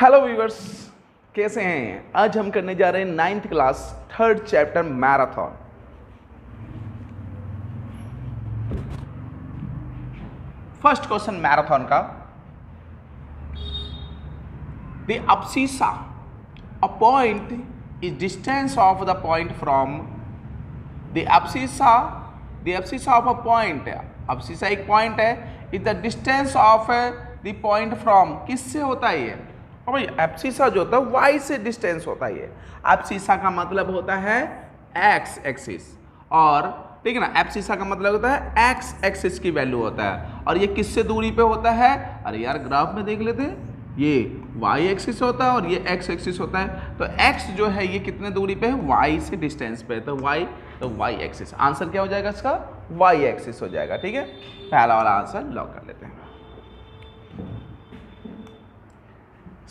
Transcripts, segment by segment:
Hello viewers, कैसे हैं। आज हम करने जा रहे हैं 9th class 3rd chapter marathon. First question marathon का, the abscissa a point is distance of the point from the abscissa of a point. Abscissa एक पॉइंट है, is the distance of the point from, किससे होता है ये? और भाई abscissa जो होता है वाई से डिस्टेंस होता है। ये एब्सिसा का मतलब होता है एक्स एक्सिस, और ठीक है ना, एब्सिसा का मतलब होता है एक्स एक्सिस की वैल्यू होता है। और ये किससे दूरी पे होता है? अरे यार ग्राफ में देख लेते हैं, ये वाई एक्सिस होता है और ये एक्स एक्सिस होता है। तो एक्स जो है ये कितने दूरी पे है? वाई से डिस्टेंस पे। तो वाई एक्सिस, आंसर क्या हो जाएगा इसका? वाई एक्सिस हो जाएगा। ठीक है, पहला वाला आंसर लॉक कर लेते हैं।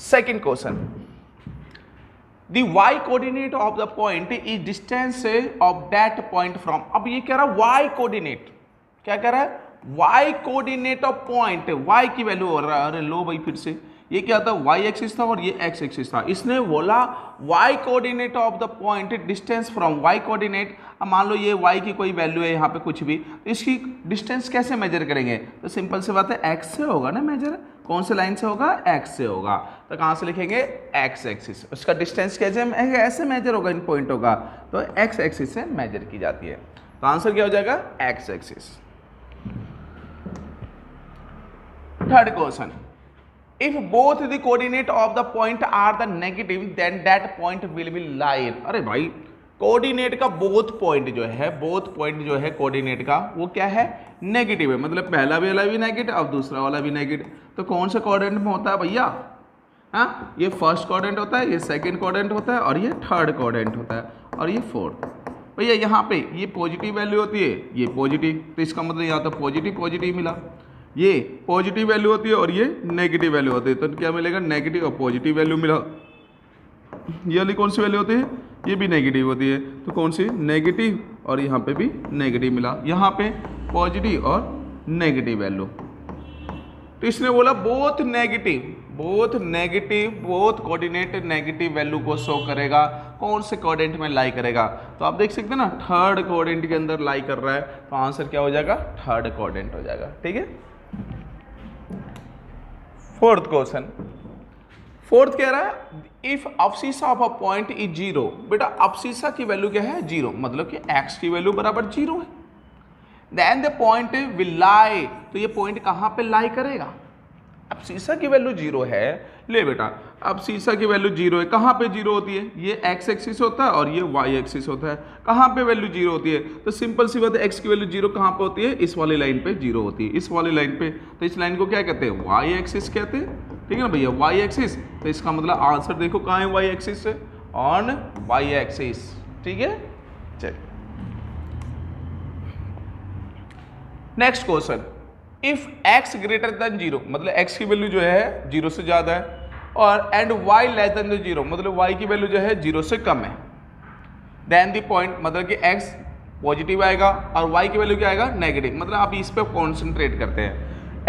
Second question, the Y coordinate of the point is distance of that point from. अब ये कह रहा है वाई कोऑर्डिनेट, क्या कह रहा है? Y coordinate of point, Y की वैल्यू हो रहा है। अरे लो भाई, फिर से ये क्या था? वाई एक्सिस था और ये एक्स एक्सिस था। इसने बोला Y coordinate of the point distance from Y coordinate. अब मान लो ये वाई की कोई वैल्यू है यहाँ पे कुछ भी, तो इसकी डिस्टेंस कैसे मेजर करेंगे? तो सिंपल सी बात है, एक्स से होगा ना मेजर। कौन से लाइन से होगा? एक्स से होगा। तो कहाँ से लिखेंगे? X axis. उसका डिस्टेंस कैसे ऐसे मेजर होगा, इन पॉइंटों का, तो एक्स एक्सिस से मेजर की जाती है। तो आंसर क्या हो जाएगा? X axis. Third question, if both the coordinate of the point are the negative then that point will be line। अरे भाई, कोऑर्डिनेट का बोथ पॉइंट जो है कोऑर्डिनेट का वो क्या है? नेगेटिव है। मतलब पहला वाला भी नेगेटिव और दूसरा वाला भी नेगेटिव। तो कौन से कोऑर्डिनेट में होता है भैया? हाँ, ये फर्स्ट कोऑर्डिनेट होता है, ये सेकंड कोऑर्डिनेट होता है और ये थर्ड कोऑर्डिनेट होता है और ये फोर्थ। भैया यहाँ पे ये पॉजिटिव वैल्यू होती है, ये पॉजिटिव, तो इसका मतलब यहाँ तो पॉजिटिव मिला। ये पॉजिटिव वैल्यू होती है और ये नेगेटिव वैल्यू होती है, तो क्या मिलेगा? नेगेटिव और पॉजिटिव वैल्यू मिला। ये वाली कौन सी वैल्यू होती है? ये भी नेगेटिव होती है, तो कौन सी? नेगेटिव, और यहाँ पे भी नेगेटिव मिला। यहाँ पे पॉजिटिव और नेगेटिव वैल्यू। तो इसने बोला बोथ कोऑर्डिनेट नेगेटिव वैल्यू को शो करेगा। कौन से कोऑर्डिनेट में लाई करेगा? तो आप देख सकते हैं ना, थर्ड कोऑर्डिनेट के अंदर लाई कर रहा है, तो आंसर क्या हो जाएगा? थर्ड कोऑर्डिनेट हो जाएगा। ठीक है। फोर्थ क्वेश्चन, फोर्थ कह रहा है if abscissa of a point is zero. बेटा अब्सिसा की वैल्यू क्या है? जीरो, मतलब कि एक्स की वैल्यू बराबर जीरो है। Then the point will lie, तो ये पॉइंट कहाँ पे लाई करेगा? अब्सिसा की वैल्यू जीरो है। ले बेटा, अब्सिसा की वैल्यू जीरो है। कहाँ पे जीरो होती है? ये एक्स एक्सिस होता है और ये वाई एक्सिस होता है। कहाँ पे वैल्यू जीरो होती है? तो सिंपल सी बात है, एक्स की वैल्यू जीरो कहाँ पे होती है? इस वाली लाइन पे जीरो होती है, इस वाली लाइन पे। तो इस लाइन को क्या कहते हैं? वाई एक्सिस कहते हैं। ठीक है ना भैया, वाई एक्सिस। तो इसका मतलब आंसर देखो कहाँ है? वाई एक्सिस से, ऑन वाई एक्सिस। ठीक है, चलिए next question, if x greater than zero, मतलब x की वैल्यू जो है जीरो से ज्यादा है, और and y less than zero, मतलब y की वैल्यू जो है जीरो से कम है, देन द पॉइंट, मतलब कि x पॉजिटिव आएगा और y की वैल्यू क्या आएगा? नेगेटिव। मतलब आप इस पे कॉन्सेंट्रेट करते हैं,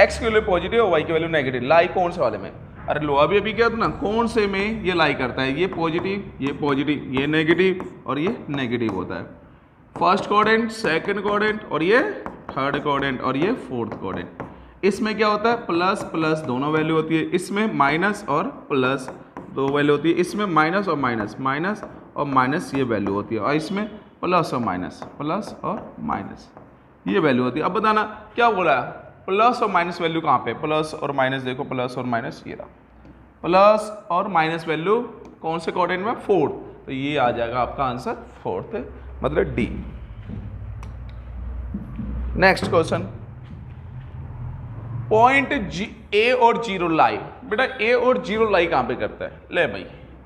x की वैल्यू पॉजिटिव और y की वैल्यू नेगेटिव। लाई कौन से वाले में? अरे लो, अभी क्या था ना, कौन से में ये लाई करता है? ये पॉजिटिव, ये नेगेटिव और ये नेगेटिव होता है। फर्स्ट कोऑर्डिनेट, सेकंड कोऑर्डिनेट और ये थर्ड कोऑर्डिनेट और ये फोर्थ कोऑर्डिनेट। इसमें क्या होता है? प्लस प्लस दोनों वैल्यू होती है। इसमें माइनस और प्लस दो वैल्यू होती है। इसमें माइनस और माइनस ये वैल्यू होती है, और इसमें प्लस और माइनस ये वैल्यू होती है। अब बताना क्या बोला है? प्लस और माइनस वैल्यू कहाँ पे? प्लस और माइनस, देखो प्लस और माइनस, ये रहा प्लस और माइनस वैल्यू कौन से कोऑर्डिनेट में? फोर्थ। तो ये आ जाएगा आपका आंसर फोर्थ, मतलब D. Next question, point A और जीरो लाई। बेटा ए और जीरो लाई कहां पे करता है? ले भाई,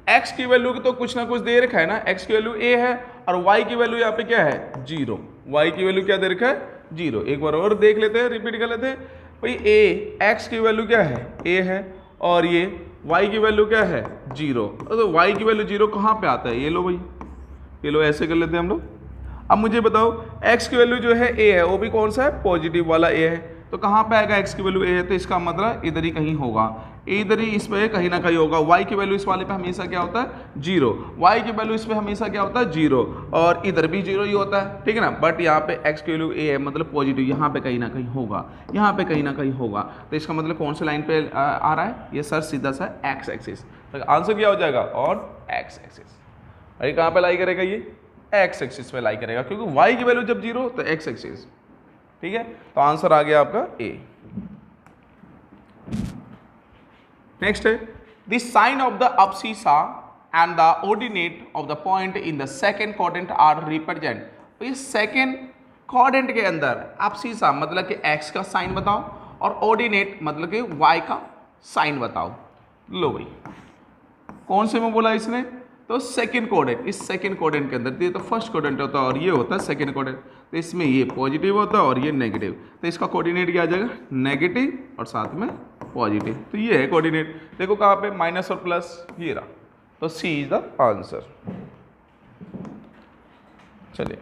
एक्स की वैल्यू तो कुछ ना कुछ दे रखा है ना, एक्स की वैल्यू ए है और वाई की वैल्यू यहाँ पे क्या है? जीरो। वाई की वैल्यू क्या दे रखा है? जीरो। एक बार और देख लेते हैं, रिपीट कर लेते हैं भाई। ए, एक्स की वैल्यू क्या है? ए है, और ये वाई की वैल्यू क्या है? जीरो। तो वाई की वैल्यू जीरो कहाँ पे आता है? ये लो भाई, ये लो, ऐसे कर लेते हैं हम लोग। अब मुझे बताओ, x की वैल्यू जो है a है, वो भी कौन सा है? पॉजिटिव वाला a है। तो कहाँ पे आएगा x की वैल्यू a है, तो इसका मतलब इधर ही कहीं होगा, इधर ही इस पे कहीं ना कहीं होगा। y की वैल्यू इस वाले पे हमेशा क्या होता है 0, y की वैल्यू इस पे हमेशा क्या होता है 0, और इधर भी 0 ही होता है, ठीक है ना। बट यहाँ पे x की वैल्यू a है मतलब पॉजिटिव, यहाँ पे कहीं ना कहीं होगा, यहाँ पे कहीं ना कहीं होगा। तो इसका मतलब कौन सी लाइन पे आ रहा है ये सर, सीधा सा x एक्सिस। तो आंसर क्या हो जाएगा ऑन x एक्सिस। अरे कहाँ पे लाई करेगा ये x एक्सिस पे लाई करेगा, क्योंकि y की वैल्यू जब 0 तो x एक्सिस, ठीक है। तो आंसर आ गया आपका A। नेक्स्ट है the sign of the abscissa and the ordinate of the point in the second quadrant are represent. तो ये सेकंड क्वाड्रेंट के अंदर अब्सिसा मतलब कि x का साइन बताओ और ऑर्डिनेट मतलब कि y का साइन बताओ। लो भाई कौन से में बोला इसने, तो सेकंड क्वाड्रेंट, इस सेकंड क्वाड्रेंट के अंदर ये तो फर्स्ट क्वाड्रेंट होता है और ये होता है सेकंड क्वाड्रेंट, तो इसमें ये पॉजिटिव होता है और ये नेगेटिव, तो इसका कोऑर्डिनेट क्या आ जाएगा नेगेटिव और साथ में पॉजिटिव। तो ये है कोऑर्डिनेट, देखो कहाँ पे माइनस और प्लस, ये रहा, तो सी इज द आंसर। चलिए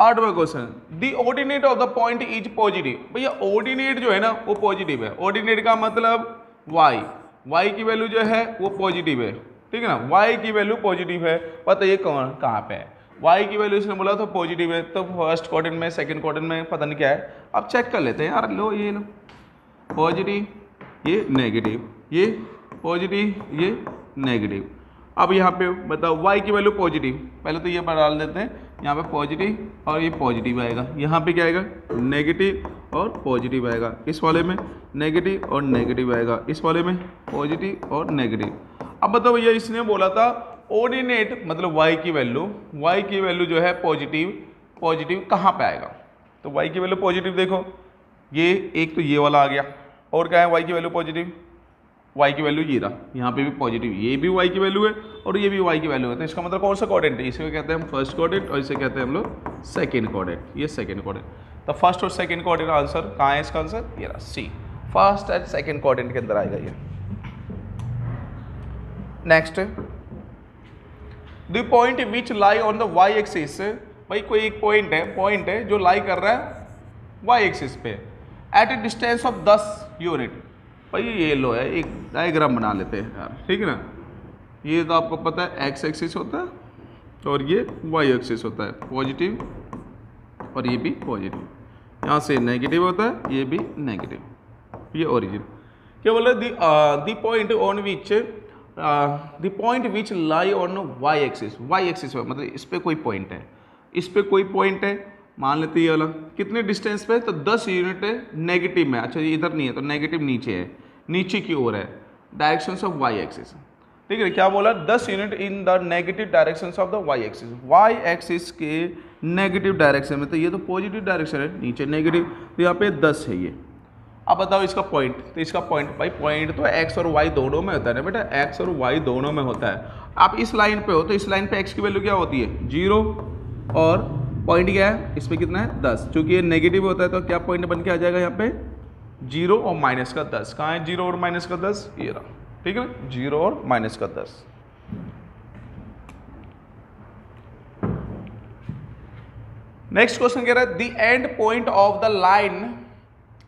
8वां question, the ordinate of the point is positive. भैया ऑर्डिनेट जो है ना वो पॉजिटिव है, ऑर्डिनेट का मतलब y की वैल्यू जो है वो पॉजिटिव है, ठीक है ना, y की वैल्यू पॉजिटिव है। पता ये कहाँ पे है, y की वैल्यू इसने बोला तो पॉजिटिव है, तो फर्स्ट क्वाड्रेंट में सेकंड क्वाड्रेंट में पता नहीं क्या है, अब चेक कर लेते हैं यार। लो ये लो पॉजिटिव, ये नेगेटिव, ये पॉजिटिव, ये नेगेटिव। अब यहाँ पे बताओ y की वैल्यू पॉजिटिव, पहले तो ये डाल देते हैं, यहाँ पे पॉजिटिव और ये पॉजिटिव आएगा, यहाँ पे क्या आएगा नेगेटिव और पॉजिटिव आएगा, इस वाले में नेगेटिव और नेगेटिव आएगा, इस वाले में पॉजिटिव और नेगेटिव। अब बताओ भैया इसने बोला था ऑर्डिनेट मतलब y की वैल्यू जो है पॉजिटिव कहाँ पे आएगा, तो y की वैल्यू पॉजिटिव देखो, ये एक तो ये वाला आ गया, और क्या है y की वैल्यू पॉजिटिव, y की वैल्यू ये रहा, यहाँ पे भी पॉजिटिव, ये भी y की वैल्यू है और ये भी y की वैल्यू है, तो इसका मतलब कौन सा क्वाड्रेंट है, इसे कहते हैं हम फर्स्ट क्वाड्रेंट और इसे कहते हैं हम लोग सेकेंड क्वाड्रेंट, ये सेकेंड क्वाड्रेंट। तो फर्स्ट और सेकेंड क्वाड्रेंट आंसर कहाँ है, इसका आंसर ये रहा सी, फर्स्ट एंड सेकेंड क्वाड्रेंट के अंदर आएगा ये। Next the point which lie on the y axis, भाई कोई एक पॉइंट है जो लाई कर रहा है y एक्सिस पे at a distance of 10 unit. भाई ये लो है, एक डायग्राम बना लेते हैं यार, ठीक है ना। ये तो आपको पता है x एक्सिस होता है और ये y एक्सिस होता है, पॉजिटिव और ये भी पॉजिटिव, यहाँ से नेगेटिव होता है, ये भी नेगेटिव, ये ओरिजिन। क्या बोल रहे the point on which the point which lie on y axis, y axis मतलब इस पे कोई पॉइंट है, इस पे कोई पॉइंट है, मान लेते हैं ये वाला, कितने डिस्टेंस पे, तो 10 यूनिट है नेगेटिव में, अच्छा ये इधर नहीं है तो नेगेटिव नीचे है, नीचे की ओर है, डायरेक्शंस ऑफ y एक्सिस, ठीक है। क्या बोला 10 unit in the negative directions of the y axis, y axis के नेगेटिव डायरेक्शन में, तो ये तो पॉजिटिव डायरेक्शन है, नीचे नेगेटिव, तो यहाँ पे 10 है ये। अब बताओ इसका पॉइंट, तो इसका पॉइंट भाई पॉइंट तो x और y दोनों में होता है ना बेटा, x और y दोनों में होता है। आप इस लाइन पे हो तो इस लाइन पे x की वैल्यू क्या होती है 0 और पॉइंट क्या है इस पे कितना है 10, चूंकि ये नेगेटिव होता है तो क्या पॉइंट बन के आ जाएगा यहाँ पे 0 और माइनस का 10, कहाँ है 0 और माइनस का 10, ये रहा, ठीक है 0 और माइनस का 10। नेक्स्ट क्वेश्चन कह रहा है the end point of the line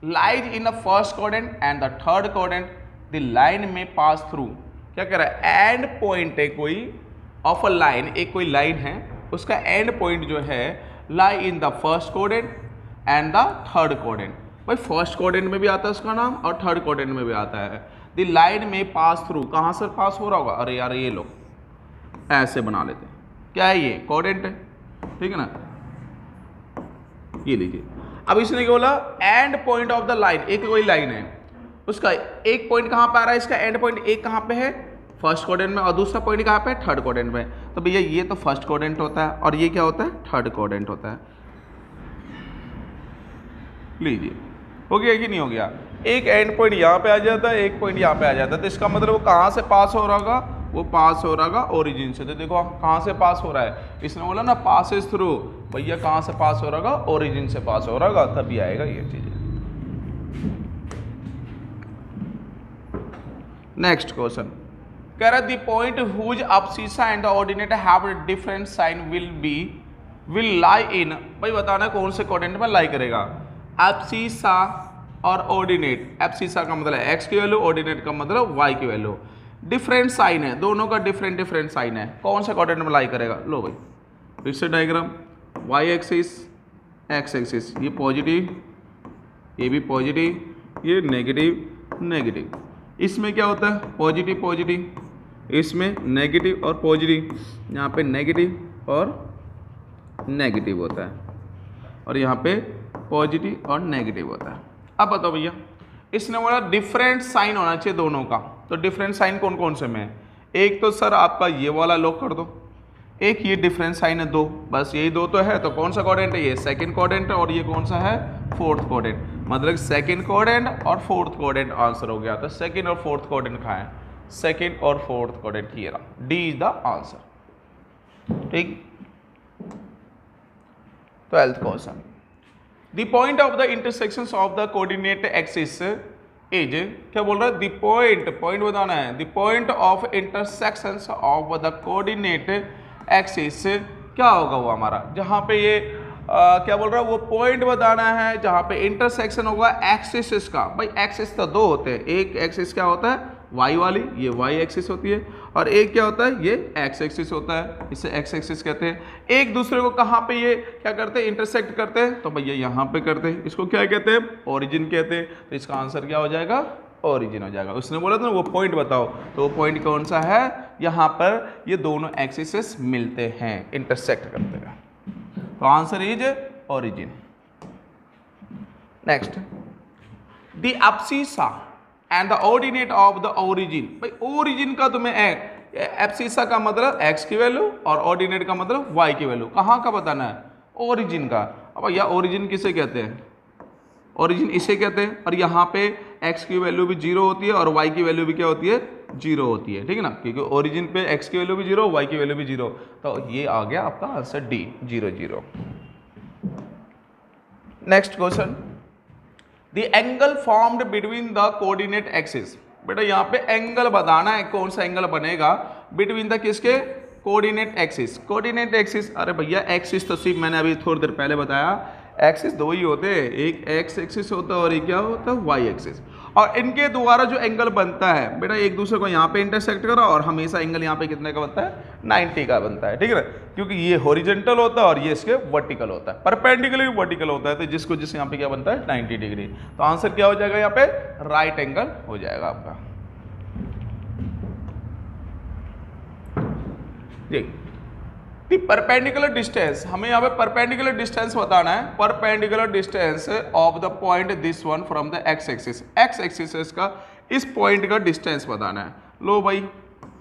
lies in the first quadrant and the third quadrant the line में पास थ्रू। क्या कह रहा है एंड पॉइंट है कोई ऑफ अ लाइन, एक कोई लाइन है उसका एंड पॉइंट जो है lie in the first quadrant and the third quadrant. भाई फर्स्ट क्वाड्रेंट में भी आता है उसका नाम और थर्ड क्वाड्रेंट में भी आता है। द लाइन में पास थ्रू, कहाँ से पास हो रहा होगा, अरे यार ये लो ऐसे बना लेते हैं, क्या है ये क्वाड्रेंट है, ठीक है ना, ये लीजिए। अब इसने क्या बोला and point of the line, एक कोई लाइन है उसका एक पॉइंट कहाँ पे आ रहा है, इसका एंड पॉइंट एक कहाँ पे है फर्स्ट क्वाड्रेंट में और दूसरा पॉइंट कहाँ पे है थर्ड क्वाड्रेंट में। तो भैया ये तो फर्स्ट क्वाड्रेंट होता है और ये क्या होता है थर्ड क्वाड्रेंट होता है। लीजिए हो गया कि नहीं हो गया, एक एंड पॉइंट यहाँ पे आ जाता है, एक पॉइंट यहाँ पे आ जाता है, तो इसका मतलब वो कहाँ से पास हो रहा होगा, वो पास हो रहा होगा ओरिजिन से। तो देखो कहाँ से पास हो रहा है, इसने बोला ना पासेस थ्रू, भैया कहाँ से पास हो रहा होगा ओरिजिन से पास हो रहा होगा, तभी आएगा ये चीज़। नेक्स्ट क्वेश्चन कह रहा है the point whose abscissa and the ordinate have different sign will lie in, भाई बताना कौन से क्वाड्रेंट में लाई करेगा। अब्सिसा और ऑर्डिनेट, एब्सिसा का मतलब एक्स की वैल्यू, ऑर्डिनेट का मतलब वाई की वैल्यू। डिफरेंट साइन है, दोनों का डिफरेंट डिफरेंट साइन है, कौन सा कोऑर्डिनेट में लाई करेगा? लो भाई फिर से diagram, Y axis, X axis, ये पॉजिटिव, ये भी पॉजिटिव, ये नेगेटिव नेगेटिव। इसमें क्या होता है? पॉजिटिव पॉजिटिव, इसमें नेगेटिव और पॉजिटिव, यहाँ पे नेगेटिव और नेगेटिव होता है, और यहाँ पे पॉजिटिव और नेगेटिव होता है। अब बताओ भैया, इसने बोला डिफरेंट साइन होना चाहिए दोनों का, तो डिफरेंट साइन कौन कौन से में है? एक तो सर आपका ये वाला लॉक कर दो, एक ये डिफरेंट साइन है दो, बस यही दो तो है, तो कौन सा कोऑर्डिनेट है? ये सेकंड कोऑर्डिनेट है, और ये कौन सा है? Fourth coordinate. मतलब सेकंड कोऑर्डिनेट और फोर्थ कोऑर्डिनेट आंसर हो गया। तो सेकंड और फोर्थ कोऑर्डिनेट कहाँ है? सेकंड और फोर्थ कोऑर्डिनेट ये रहा, डी इज द आंसर। ठीक, 12th question, the point of the intersections of the coordinate axis is, क्या बोल रहा है? द पॉइंट बताना है, the point of intersections of the coordinate axis क्या होगा वो हमारा, जहां पे ये क्या बोल रहा है? वो पॉइंट बताना है जहां पे इंटरसेक्शन होगा एक्सिस का। भाई एक्सिस तो दो होते हैं, एक एक्सिस क्या होता है? वाई वाली, ये वाई एक्सिस होती है, और एक क्या होता है? ये एक्स एक्सिस होता है, इसे एक्स एक्सिस कहते हैं। एक दूसरे को कहाँ पे ये क्या करते हैं? इंटरसेक्ट करते हैं, तो भैया यहाँ पे करते हैं, इसको क्या कहते हैं? ओरिजिन कहते हैं। तो इसका आंसर क्या हो जाएगा? ओरिजिन हो जाएगा। उसने बोला था ना वो पॉइंट बताओ, तो वो पॉइंट कौन सा है? यहाँ पर ये दोनों एक्सिस मिलते हैं, इंटरसेक्ट करते हैं, तो answer is origin. Next, the abscissa and the ordinate of the origin. भाई ओरिजिन का तुम्हें एब्सिसा का मतलब एक्स की वैल्यू और ऑर्डिनेट का मतलब वाई की वैल्यू, कहाँ का बताना है? ओरिजिन का। अब भैया ओरिजिन किसे कहते हैं? ओरिजिन इसे कहते हैं, और यहाँ पे एक्स की वैल्यू भी जीरो होती है और वाई की वैल्यू भी क्या होती है? जीरो होती है, ठीक है ना, क्योंकि ओरिजिन पे एक्स की वैल्यू भी जीरो, वाई की वैल्यू भी जीरो, तो ये आ गया आपका answer D, 0 0। Next question, the angle formed between the coordinate axis. बेटा यहाँ पे एंगल बताना है, कौन सा एंगल बनेगा बिटवीन द किसके? Coordinate axis. कोऑर्डिनेट एक्सिस, अरे भैया एक्सिस तो सिर्फ मैंने अभी थोड़ी देर पहले बताया, एक्सिस दो ही होते हैं, एक एक्स एक्सिस होता है और एक क्या होता है? Y axis. और इनके द्वारा जो एंगल बनता है बेटा, एक दूसरे को यहाँ पे इंटरसेक्ट करा, और हमेशा एंगल यहाँ पे कितने का बनता है? 90 का बनता है, ठीक है ना, क्योंकि ये हॉरिजॉन्टल होता है और ये इसके वर्टिकल होता है, परपेंडिकुलर वर्टिकल होता है, तो जिसको जिस यहाँ पे क्या बनता है? 90 डिग्री। तो आंसर क्या हो जाएगा यहाँ पे? राइट एंगल हो जाएगा आपका। जी, दी परपेंडिकुलर डिस्टेंस, हमें यहाँ पे परपेंडिकुलर डिस्टेंस बताना है, perpendicular distance of the point this one from the x axis. X axis का इस पॉइंट का डिस्टेंस बताना है। लो भाई,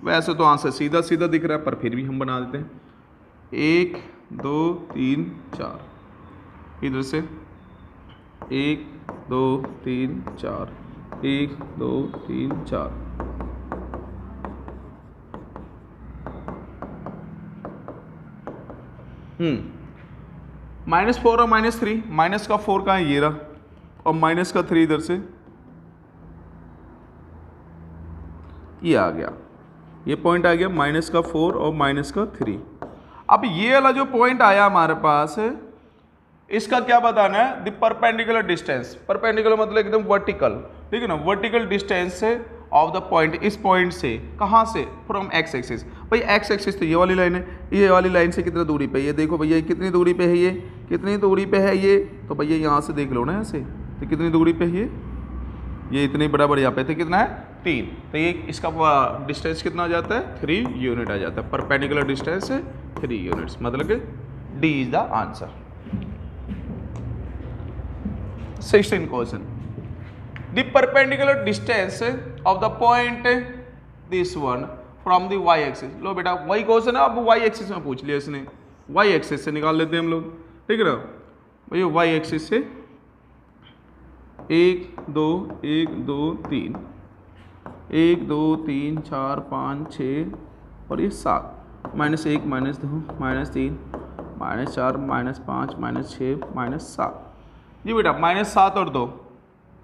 वैसे तो आंसर सीधा सीधा दिख रहा है, पर फिर भी हम बना देते हैं। 1 2 3 4, इधर से 1 2 3 4, 1 2 3 4, -4 और -3, माइनस का 4 का है ये रहा, और माइनस का 3 इधर से ये आ गया, ये पॉइंट आ गया माइनस का 4 और माइनस का 3। अब ये वाला जो पॉइंट आया हमारे पास, इसका क्या बताना है? The perpendicular distance. परपेंडिकुलर मतलब एकदम वर्टिकल, ठीक है ना, vertical distance of the point, इस पॉइंट से, कहाँ से? From X axis. भाई एक्स एक्सिस तो ये वाली लाइन है, ये वाली लाइन से कितनी दूरी पे? ये देखो भैया कितनी दूरी पे है, ये कितनी दूरी पे है ये, तो भैया यहाँ से देख लो ना, ऐसे तो कितनी दूरी पे है ये इतनी बराबर यहाँ पे, तो कितना है? 3। तो ये इसका डिस्टेंस कितना आ जाता है? 3 यूनिट आ जाता है। परपेंडिकुलर डिस्टेंस 3 यूनिट्स, मतलब कि D is the answer. 16 question, the perpendicular distance of the point this one from the y axis। लो बेटा y क्वेश्चन है, अब y एक्सिस में पूछ लिया इसने, y एक्सिस से निकाल लेते हैं हम लोग, ठीक है ना भैया। y एक्सिस से 1 2 1 2 3 1 2 3 4 5 6 और ये 7, -1 -2 -3 -4 -5 -6 -7। जी बेटा -7 और 2,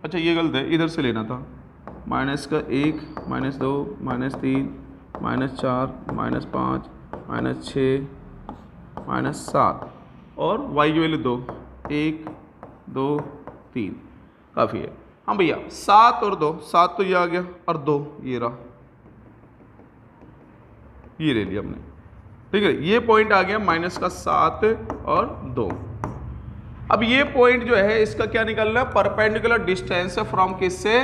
अच्छा ये गलत है, इधर से लेना था, माइनस का 1 -2 -3 -4 -5 -6 -7 और y की वैल्यू 2 1 2 3 काफ़ी है। हाँ भैया 7 और 2, 7 तो ये आ गया और 2 ये रहा, ये ले लिया हमने, ठीक है। ये पॉइंट आ गया माइनस का 7 और 2। अब ये पॉइंट जो है इसका क्या निकलना है, परपेंडिकुलर डिस्टेंस फ्रॉम किससे,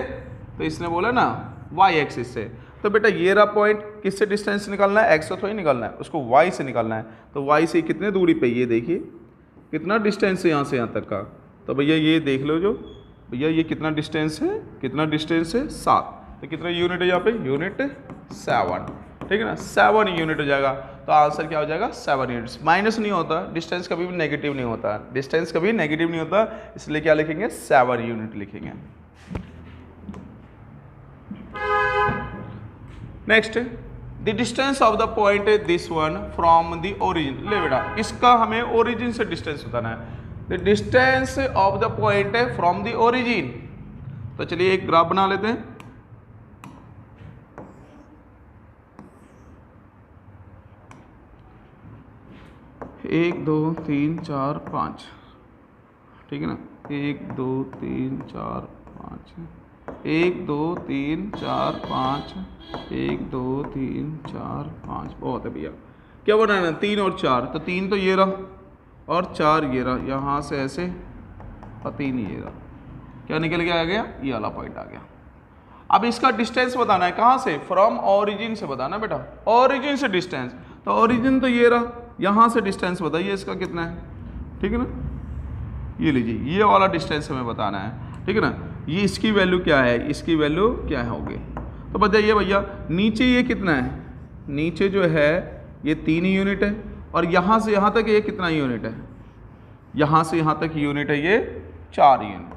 तो इसने बोला ना y एक्सिस से। तो बेटा ये रहा पॉइंट, किससे डिस्टेंस निकालना है, x से थोड़ी निकालना है, उसको y से निकालना है। तो y से कितने दूरी पे, ये देखिए कितना डिस्टेंस है यहाँ से यहाँ तक का। तो भैया ये देख लो, जो भैया ये कितना डिस्टेंस है, कितना डिस्टेंस है 7, तो कितना यूनिट है यहाँ पे, यूनिट 7, ठीक है ना, 7 यूनिट हो जाएगा। तो आंसर क्या हो जाएगा, 7 यूनिट्स। माइनस नहीं होता, डिस्टेंस कभी भी नेगेटिव नहीं होता, डिस्टेंस कभी नेगेटिव नहीं होता, इसलिए क्या लिखेंगे, 7 यूनिट लिखेंगे। Next, the distance of the point this one from the origin. ले बेटा इसका हमें ओरिजिन से डिस्टेंस बताना है, the distance of the point from the origin. तो चलिए एक ग्राफ बना लेते हैं। एक 2 3 4 5, ठीक है ना, 1 2 3 4 5, 1 2 3 4 5, 1 2 3 4 5, बहुत है भैया। क्या बनाना है, 3 और 4, तो 3 तो ये रहा और 4 ये रहा, यहाँ से ऐसे और 3 ये रहा, क्या निकल के आ गया, ये वाला पॉइंट आ गया। अब इसका डिस्टेंस बताना है, कहाँ से, फ्रॉम ओरिजिन से बताना बेटा, ओरिजिन से डिस्टेंस। तो ओरिजिन तो ये रहा, यहाँ से डिस्टेंस बताइए इसका कितना है, ठीक है ना, ये लीजिए ये वाला डिस्टेंस हमें बताना है, ठीक है ना। ये इसकी वैल्यू क्या है, इसकी वैल्यू क्या है होगी, तो बताइए भैया। नीचे ये कितना है, नीचे जो है ये 3 यूनिट है, और यहाँ से यहाँ तक ये कितना यूनिट है, यहाँ से यहाँ तक यूनिट है ये 4 यूनिट,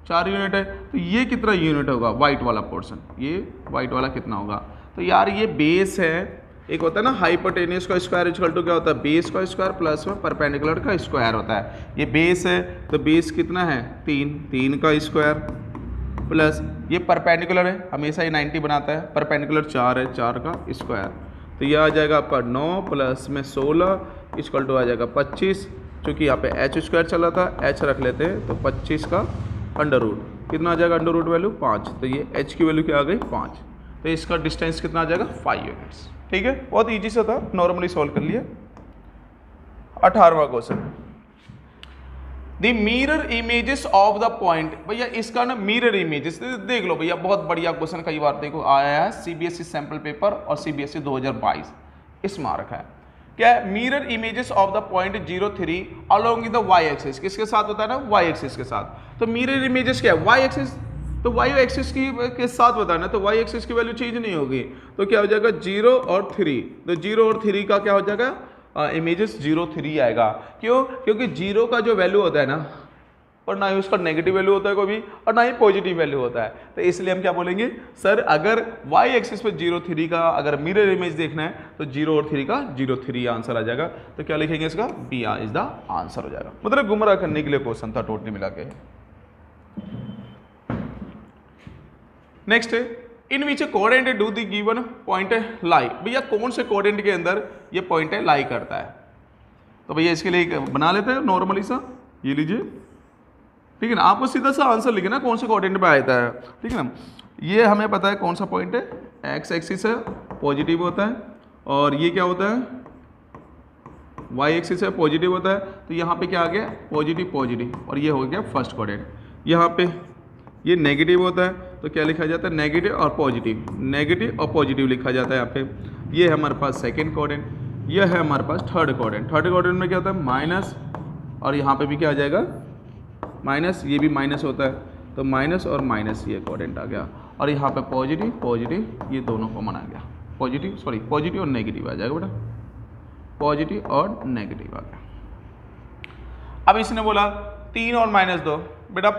4 यूनिट है। तो ये कितना यूनिट होगा, वाइट वाला पोर्शन, ये वाइट वाला कितना होगा। तो यार ये बेस है, एक होता है ना हाइपोटेन्यूस का स्क्वायर इक्वल टू क्या होता है, बेस का स्क्वायर प्लस में परपेंडिकुलर का स्क्वायर होता है। ये बेस है, तो बेस कितना है 3, 3 का स्क्वायर प्लस ये परपेंडिकुलर है, हमेशा ये 90 बनाता है, परपेंडिकुलर 4 है, 4 का स्क्वायर। तो ये आ जाएगा आपका 9 प्लस में 16 इक्वल टू आ जाएगा 25। चूँकि यहाँ पे h स्क्वायर चला था, h रख लेते हैं, तो 25 का अंडर रूट कितना आ जाएगा, अंडर रूट वैल्यू 5। तो ये h की वैल्यू क्या आ गई 5। तो इसका डिस्टेंस कितना आ जाएगा 5 यूनिट्स, ठीक है। बहुत इजी सा था, नॉर्मली सॉल्व कर लिया। 18वां question, the mirror images of the point. भैया इसका ना मिरर इमेजेस देख लो भैया, बहुत बढ़िया क्वेश्चन, कई बार देखो आया है सीबीएसई सैंपल पेपर और सीबीएसई 2022 इसमें आ रखा है। क्या है, mirror images of the point 0 3 along the Y axis. किसके साथ होता है ना, वाई एक्सिस के साथ। तो मिरर इमेजेस क्या है, वाई एक्सिस, तो वाई एक्सिस के साथ बताना, तो वाई एक्सिस की वैल्यू चेंज नहीं होगी। तो क्या हो जाएगा 0 और 3, तो 0 और 3 का क्या हो जाएगा, इमेजेस 0 3 आएगा। क्यों, क्योंकि 0 का जो वैल्यू होता है ना, और ना ही उसका नेगेटिव वैल्यू होता है कोई भी, और ना ही पॉजिटिव वैल्यू होता है। तो इसलिए हम क्या बोलेंगे, सर अगर वाई एक्सिस पे 0 3 का अगर मिरर इमेज देखना है तो 0 और 3 का 0 3 आंसर आ जाएगा। तो क्या लिखेंगे इसका, बी इज द आंसर हो जाएगा। मतलब गुमराह करने के लिए क्वेश्चन था टोटली मिला के। Next, in which coordinate do the given point लाई। भैया कौन से कोऑर्डिनेट के अंदर ये पॉइंट लाई करता है। तो भैया इसके लिए एक बना लेते हैं नॉर्मली सा, ये लीजिए, ठीक है ना। आपको सीधा सा आंसर लिखना कौन से कोऑर्डिनेट पे आता है, ठीक है ना। ये हमें पता है कौन सा पॉइंट है, एक्स एक्सिस है, पॉजिटिव होता है, और ये क्या होता है, वाई एक्सिस है, पॉजिटिव होता है। तो यहाँ पे क्या आ गया, पॉजिटिव पॉजिटिव, और ये हो गया फर्स्ट कोऑर्डिनेट। यहाँ पे ये नेगेटिव होता है, तो क्या लिखा जाता है, नेगेटिव और पॉजिटिव, नेगेटिव और पॉजिटिव लिखा जाता है यहाँ पे। ये है हमारे पास सेकेंड कोऑर्डिनेट, यह है हमारे पास थर्ड कोऑर्डिनेट। थर्ड कोऑर्डिनेट में क्या होता है, माइनस, और यहाँ पे भी क्या आ जाएगा माइनस, ये भी माइनस होता है, तो माइनस और माइनस ये कोऑर्डिनेट आ गया। और यहाँ पे पॉजिटिव पॉजिटिव, ये दोनों कॉमन आ गया, पॉजिटिव सॉरी पॉजिटिव और नेगेटिव आ जाएगा बेटा, पॉजिटिव और नेगेटिव आ गया। अब इसने बोला 3 और -2, बेटा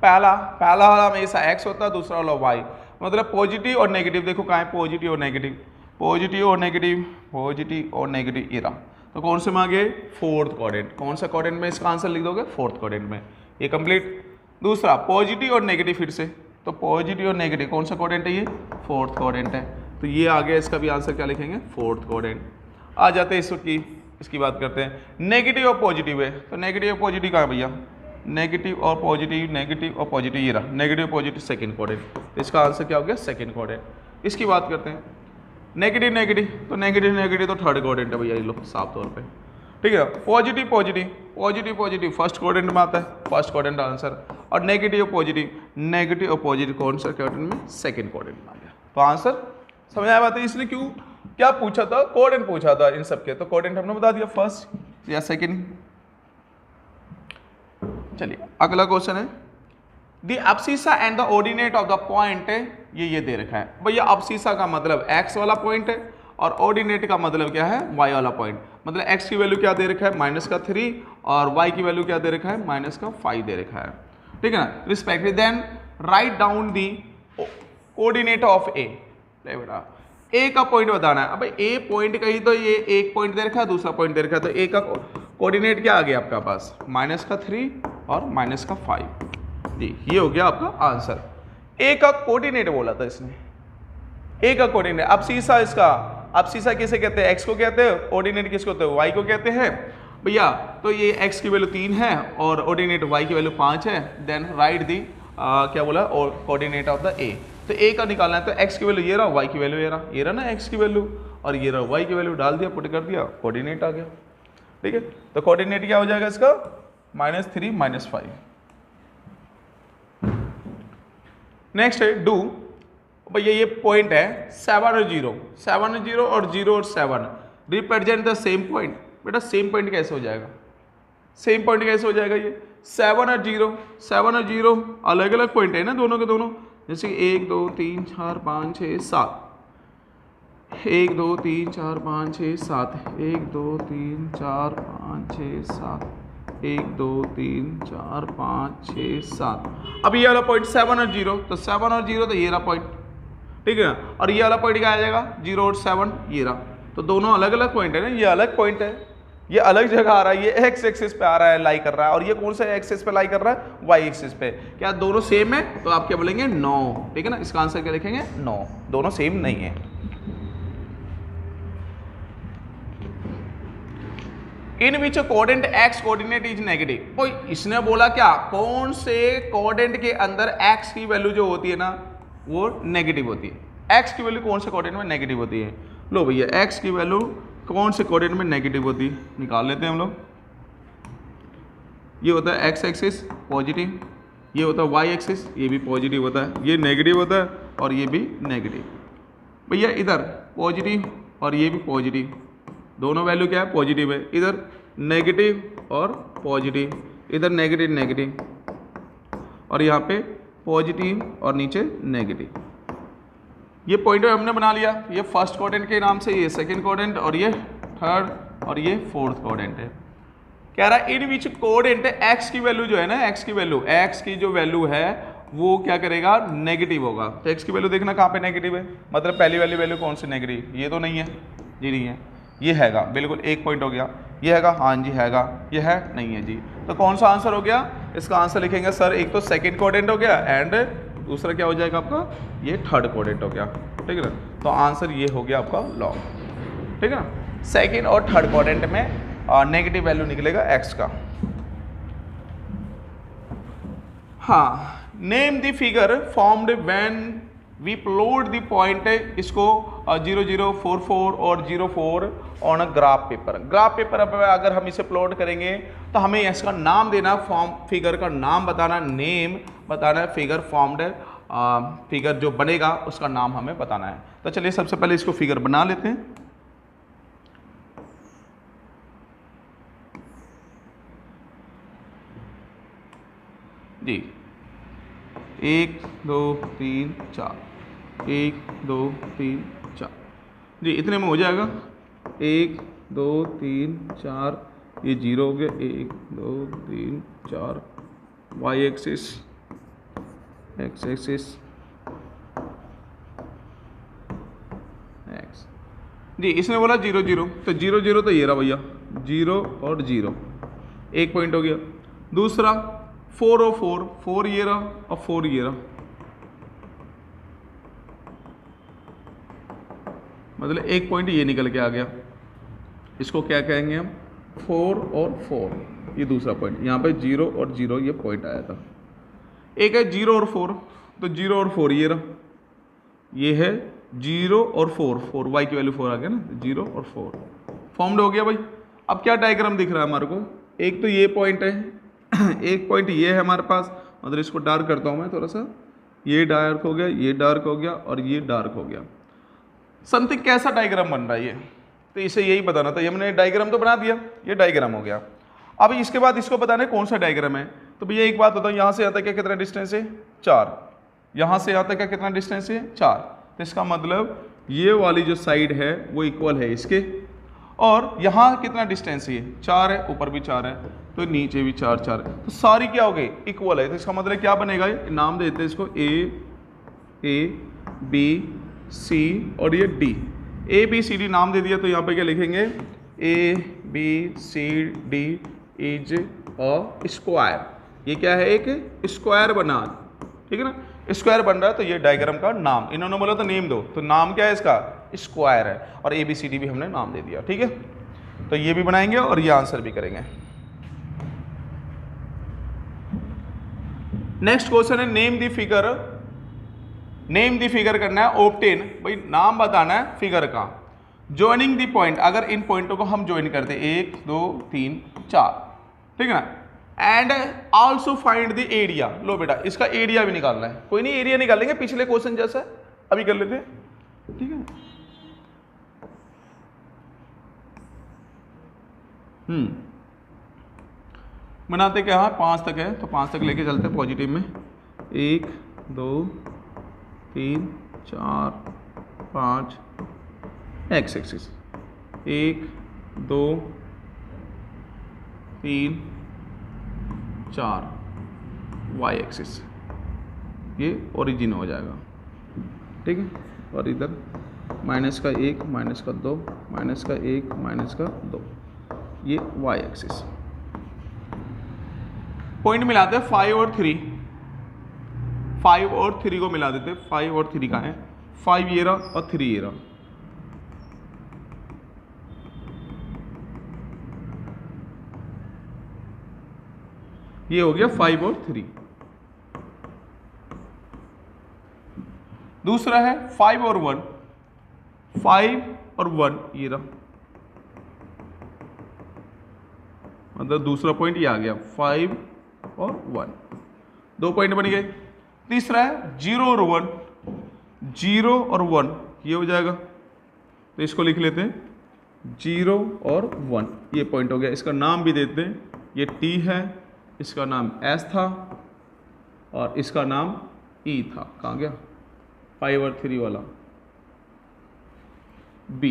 पहला वाला हमेशा x होता है, दूसरा वाला y, मतलब पॉजिटिव और नेगेटिव। देखो कहाँ है पॉजिटिव और नेगेटिव, पॉजिटिव और नेगेटिव, पॉजिटिव और नेगेटिव, ये रहा। तो कौन से में आ गए, फोर्थ कोऑर्डिनेट। कौन सा कोऑर्डिनेट में इसका आंसर लिख दोगे, फोर्थ कोऑर्डिनेट में, ये कंप्लीट। दूसरा पॉजिटिव और नेगेटिव फिर से, तो पॉजिटिव और नेगेटिव कौन सा कोऑर्डिनेट है, ये फोर्थ कोऑर्डिनेट है। तो ये आ गया, इसका भी आंसर क्या लिखेंगे, फोर्थ कोऑर्डिनेट। आ जाते हैं इसकी बात करते हैं। नेगेटिव और पॉजिटिव है, तो नेगेटिव और पॉजिटिव कहाँ है भैया, नेगेटिव और पॉजिटिव, ये रहा नेगेटिव पॉजिटिव सेकंड कोऑर्डिनेट। इसका आंसर क्या हो गया? Second coordinate. इसकी बात करते हैं नेगेटिव नेगेटिव, तो नेगेटिव तो थर्ड कोऑर्डिनेट है भैया, ये लो साफ तौर पे, ठीक है। पॉजिटिव फर्स्ट कोऑर्डिनेट में आता है, फर्स्ट कोऑर्डिनेट आंसर, और नेगेटिव पॉजिटिव कौन सा कोऑर्डिनेट में? सेकंड कोऑर्डिनेट में आ गया। तो आंसर समझ आया बात है। इसने क्यों क्या पूछा था? कोऑर्डिनेट पूछा था इन सबके, तो कोऑर्डिनेट हमने बता दिया फर्स्ट या सेकंड। चलिए अगला क्वेश्चन है the abscissa and the ordinate of the point, ये दे रखा है भैया। अब्सिसा का मतलब x वाला पॉइंट है और ऑर्डिनेट का मतलब क्या है? y वाला पॉइंट। मतलब x की वैल्यू क्या दे रखा है? -3 और y की वैल्यू क्या दे रखा है? -5 दे रखा है, ठीक है ना, respective. Then right down the coordinate of a। बेटा a का पॉइंट बताना है। अब a पॉइंट का ही तो ये एक पॉइंट दे रखा है, दूसरा पॉइंट दे रखा है, तो a का कोऑर्डिनेट क्या आ गया आपका पास? -3 और -5 जी, ये हो गया आपका आंसर। a का कोऑर्डिनेट बोला था इसने, a का कोऑर्डिनेट। अब सीसा इसका, अब सीसा किसे कहते हैं? x को कहते हैं। ऑर्डिनेट किसको कहते हैं? y को कहते हैं भैया। तो ये x की वैल्यू 3 है और ऑर्डिनेट y की वैल्यू 5 है। देन राइट दी क्या बोला? Coordinate of the a। तो a का निकालना है, तो x की वैल्यू ये रहा, y की वैल्यू ये रहा ना x की वैल्यू, और ये रहा y की वैल्यू, डाल दिया, पुट कर दिया, कोऑर्डिनेट आ गया, ठीक है। तो कोऑर्डिनेट क्या हो जाएगा इसका? -3 -5। नेक्स्ट है डू भैया, ये पॉइंट है 7 और 0, 7 और 0 और 0 और 7 रिप्रेजेंट द सेम पॉइंट। बेटा सेम पॉइंट कैसे हो जाएगा? सेम पॉइंट कैसे हो जाएगा? ये 7 और 0 अलग अलग पॉइंट है ना दोनों के दोनों, जैसे 1 2 3 4 5 6 7, 1 2 3 4 5 6 7, 1 2 3 4 5 6 7, 1 2 3 4 5 6 7। अब ये वाला पॉइंट 7 और 0, तो 7 और 0 तो ये रहा पॉइंट, ठीक है ना, और ये वाला पॉइंट क्या आ जाएगा? 0 और 7 ये रहा। तो दोनों अलग अलग पॉइंट है ना, ये अलग पॉइंट है, ये अलग जगह आ रहा है, ये x एक्सिस पे आ रहा है, लाई कर रहा है, और ये कौन सा एक्सिस पे लाई कर रहा है? y एक्सिस पे। क्या दोनों सेम है? तो आप क्या बोलेंगे? नो, ठीक है ना। इसका आंसर क्या लिखेंगे? नो, दोनों सेम नहीं है। In which coordinate x coordinate is negative. कोई इसने बोला क्या? कौन से कोऑर्डिनेट के अंदर x की वैल्यू जो होती है ना वो नेगेटिव होती है। x की वैल्यू कौन से कोऑर्डिनेट में नेगेटिव होती है? लो भैया x की वैल्यू कौन से कोऑर्डिनेट में नेगेटिव होती है, निकाल लेते हैं हम लोग। ये होता है x एक्सिस पॉजिटिव, ये होता है y एक्सिस, ये भी पॉजिटिव होता है, ये नेगेटिव होता है और ये भी नेगेटिव। भैया इधर पॉजिटिव और ये भी पॉजिटिव, दोनों वैल्यू क्या है? पॉजिटिव है। इधर नेगेटिव और पॉजिटिव, इधर नेगेटिव और यहाँ पे पॉजिटिव और नीचे नेगेटिव। ये पॉइंट हमने बना लिया, ये फर्स्ट कोऑर्डिनेट के नाम से, ये सेकंड कोऑर्डिनेट और ये थर्ड और ये फोर्थ कोऑर्डिनेट है। कह रहा है इन विच कोऑर्डिनेट x की वैल्यू जो है ना, x की जो वैल्यू है वो क्या करेगा? नेगेटिव होगा। तो x की वैल्यू देखना कहाँ पे नेगेटिव है, मतलब पहली वाली वैल्यू कौन सी नेगेटिव? ये तो नहीं है, जी नहीं है, ये हैगा, बिल्कुल एक पॉइंट हो गया। ये हैगा, हाँ जी हैगा, ये है नहीं है जी। तो कौन सा आंसर हो गया? इसका आंसर लिखेंगे सर, एक तो सेकंड कोऑर्डिनेट हो गया एंड दूसरा क्या हो जाएगा आपका? ये थर्ड कोऑर्डिनेट हो गया, ठीक है ना। तो आंसर ये हो गया आपका लॉन्ग, ठीक है ना। सेकंड और थर्ड कोऑर्डिनेट में नेगेटिव वैल्यू निकलेगा x का। हाँ, name the figure formed when we plot the point, इसको 0 0 4 4 और 0 4 on a graph paper. Graph paper अगर हम इसे प्लॉट करेंगे तो हमें इसका नाम देना, फॉर्म फिगर का नाम बताना, नेम बताना, फिगर फॉर्म्ड फिगर जो बनेगा उसका नाम हमें बताना है। तो चलिए सबसे पहले इसको फिगर बना लेते हैं। जी 1 2 3 4, 1 2 3 4 जी, इतने में हो जाएगा। 1 2 3 4, ये 0 हो गया, 1 2 3 4, y axis, x axis, x जी। इसने बोला 0 0, तो 0 0 तो ये रहा भैया, 0 और 0 एक पॉइंट हो गया। दूसरा 4 और 4, 4 ये रहा और 4 ये रहा, मतलब एक पॉइंट ये निकल के आ गया। इसको क्या कहेंगे हम? 4 और 4, ये दूसरा पॉइंट, यहाँ पे 0 और 0 ये पॉइंट आया था। एक है 0 और 4, तो 0 और 4 ये रहा, ये है 0 और 4 y की वैल्यू 4 आ गया ना, 0 और 4 फॉर्म्ड हो गया भाई। अब क्या डायग्राम दिख रहा है हमारे को, एक तो ये पॉइंट है एक पॉइंट ये है हमारे पास, मतलब इसको डार्क करता हूँ मैं थोड़ा सा, ये डार्क हो गया, ये डार्क हो गया और ये डार्क हो गया। समथिंग कैसा डायग्राम बन रहा है ये, तो इसे यही बताना था। ये हमने डायग्राम तो बना दिया, ये डायग्राम हो गया। अब इसके बाद इसको बताना है कौन सा डायग्राम है। तो भैया एक बात बताओ, यहाँ से यहाँ तक क्या कितना डिस्टेंस है 4, यहाँ से यहाँ तक क्या कितना डिस्टेंस है 4, तो इसका मतलब ये वाली जो साइड है वो इक्वल है इसके, और यहाँ कितना डिस्टेंस है 4 है, ऊपर भी 4 है, तो नीचे भी 4 4 है, तो सारी क्या हो गई इक्वल है। तो इसका मतलब क्या बनेगा, नाम देते हैं इसको ए बी सी और ये D, A B C D नाम दे दिया। तो यहाँ पे क्या लिखेंगे, A B C D is a square, ये क्या है एक स्क्वायर बना, ठीक है ना, स्क्वायर बन रहा है। तो ये डायग्राम का नाम, इन्होंने बोला तो नेम दो, तो नाम क्या है इसका स्क्वायर है, और ए बी सी डी भी हमने नाम दे दिया, ठीक है। तो ये भी बनाएंगे और ये आंसर भी करेंगे। नेक्स्ट क्वेश्चन है name the figure, name the figure करना है ऑब्टेन, भाई नाम बताना है फिगर का। ज्वाइनिंग द पॉइंट, अगर इन पॉइंटों को हम ज्वाइन करते 1 2 3 4, ठीक है ना, and also find the area. लो बेटा इसका एरिया भी निकालना है, कोई नहीं एरिया निकालेंगे पिछले क्वेश्चन जैसा, अभी कर लेते हैं, ठीक है। बनाते क्या है 5 तक है, तो 5 तक लेके चलते हैं पॉजिटिव में, 1 2 3 4 5 एक्स एक्सिस, 1 2 3 4 वाई एक्सिस, ये ओरिजिन हो जाएगा, ठीक है। और इधर माइनस का 1 माइनस का 2 माइनस का 1 माइनस का 2, ये वाई एक्सिस। पॉइंट मिलाते हैं 5 और 3, 5 और 3 को मिला देते, 5 और 3 का है, 5 ये रहा और 3 ये रहा, ये हो गया 5 और 3। दूसरा है 5 और 1, 5 और 1 ये रहा, मतलब दूसरा पॉइंट ये आ गया 5 और 1, 2 पॉइंट बन गए। तीसरा है 0 और 1, 0 और 1 ये हो जाएगा, तो इसको लिख लेते हैं 0 और 1, ये पॉइंट हो गया। इसका नाम भी देते हैं, ये T है, इसका नाम S था और इसका नाम E था, कहाँ गया 5 और 3 वाला, B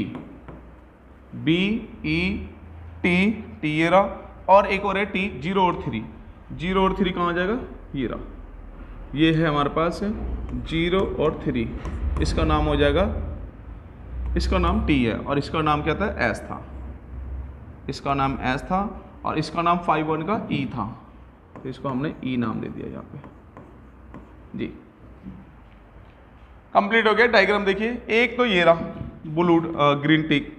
E T ये रहा, और एक और है T 0 और 3, 0 और 3 कहाँ जाएगा, ये रहा, ये है हमारे पास 0 और 3, इसका नाम हो जाएगा, इसका नाम T है और इसका नाम क्या था S था, इसका नाम S था और इसका नाम 5 1 का E था, तो इसको हमने E नाम दे दिया यहाँ पे जी। कंप्लीट हो गया डायग्राम। देखिए एक तो ये रहा ब्लू ग्रीन टिक,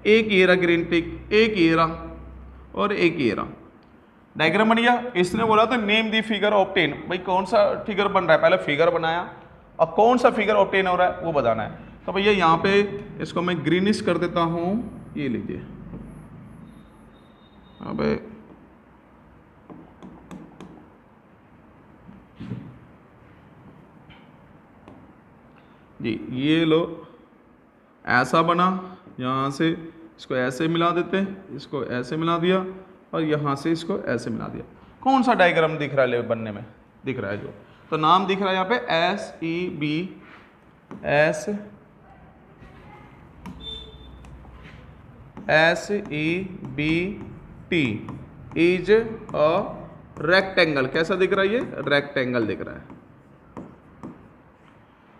एक ये रहा ग्रीन टिक, एक ये रहा और एक ये रहा, डायग्राम बन गया। इसने बोला था नेम दी फिगर ऑब्टेन, भाई कौन सा फिगर बन रहा है, पहले फिगर बनाया और कौन सा फिगर ऑब्टेन हो रहा है वो बताना है। तो भैया यहाँ पे इसको मैं ग्रीनिश कर देता हूँ, ये लीजिए, अबे जी ये लो ऐसा बना, यहाँ से इसको ऐसे मिला देते हैं, इसको ऐसे मिला दिया और यहाँ से इसको ऐसे मिला दिया। कौन सा डायग्राम दिख रहा है बनने में, दिख रहा है जो, तो नाम दिख रहा है यहाँ पे SEBT इज अ रेक्टेंगल। कैसा दिख रहा है ये, रेक्टेंगल दिख रहा है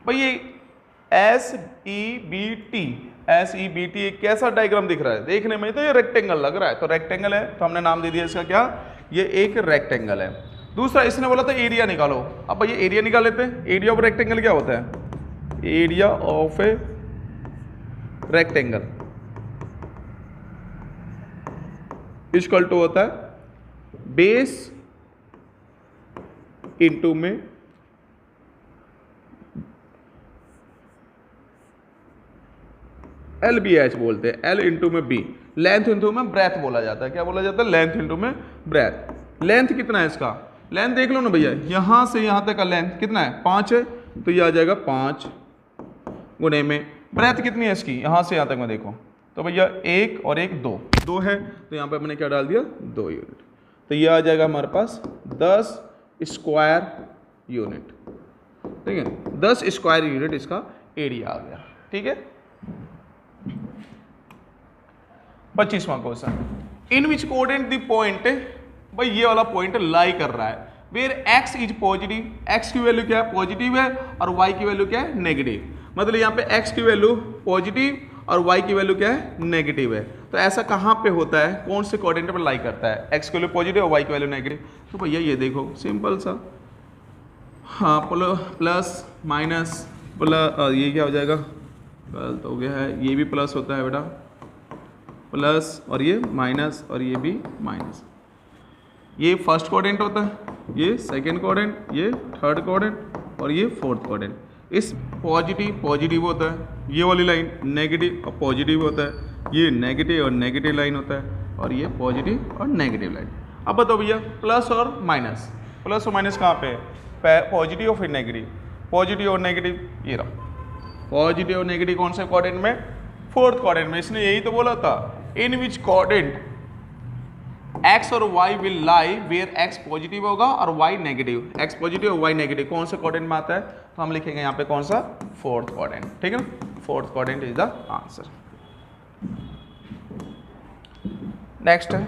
भाई। ये SEBT एक कैसा डायग्राम दिख रहा है, देखने में तो ये रेक्टेंगल लग रहा है, तो रेक्टेंगल है तो हमने नाम दे दिया इसका क्या, ये एक रेक्टेंगल है। दूसरा इसने बोला था एरिया निकालो, अब भाई एरिया निकाल लेते हैं। एरिया ऑफ रेक्टेंगल क्या होता है, area of a rectangle equal to होता है बेस इंटू में LBH बोलते हैं, L इंटू में B, लेंथ इंटू में ब्रेथ बोला जाता है। क्या बोला जाता है? लेंथ इंटू में ब्रेथ। लेंथ कितना है इसका? लेंथ देख लो ना भैया, यहां से यहां तक का लेंथ कितना है? 5 है, तो ये आ जाएगा 5 गुणे में ब्रेथ कितनी है इसकी? यहां से यहां तक में देखो तो भैया 1 और 1 2 है, तो यहां पे मैंने क्या डाल दिया? 2 यूनिट। तो ये आ जाएगा हमारे पास 10 स्क्वायर यूनिट। ठीक है, 10 स्क्वायर यूनिट इसका एरिया आ गया। ठीक है, 25वां question, in which coordinate the point, भाई ये वाला पॉइंट लाई कर रहा है where x is positive, x की वैल्यू क्या है? पॉजिटिव है, और y की वैल्यू क्या है? नेगेटिव। मतलब यहाँ पे x की वैल्यू पॉजिटिव और y की वैल्यू क्या है? नेगेटिव है। तो ऐसा कहाँ पे होता है? कौन से कोऑर्डिनेट पर लाई करता है? x की वैल्यू पॉजिटिव और y की वैल्यू नेगेटिव। तो भैया ये देखो सिंपल सा, हाँ, प्लस माइनस प्लस, ये क्या हो जाएगा? प्लस हो गया है, ये भी प्लस होता है बेटा, प्लस और ये माइनस और ये भी माइनस। ये फर्स्ट कोऑर्डिनेट होता है, ये सेकंड कोऑर्डिनेट, ये थर्ड कोऑर्डिनेट और ये फोर्थ कोऑर्डिनेट। इस पॉजिटिव होता है, ये वाली लाइन नेगेटिव और पॉजिटिव होता है, ये नेगेटिव और नेगेटिव लाइन होता है, और ये पॉजिटिव और नेगेटिव लाइन। अब बताओ भैया प्लस और माइनस, प्लस और माइनस कहाँ पे है? पॉजिटिव और फिर नेगेटिव, पॉजिटिव और नेगेटिव, ये रहा पॉजिटिव और नेगेटिव कौन से कोऑर्डिनेट में? फोर्थ कोऑर्डिनेट में। इसने यही तो बोला था, इन विच कोऑर्डिनेट x और y will lie where x positive होगा और y नेगेटिव, x पॉजिटिव और y नेगेटिव कौन से कोऑर्डिनेट में आता है? तो हम लिखेंगे यहाँ पे कौन सा? Fourth coordinate. ठीक है ना, fourth coordinate is the answer. Next है,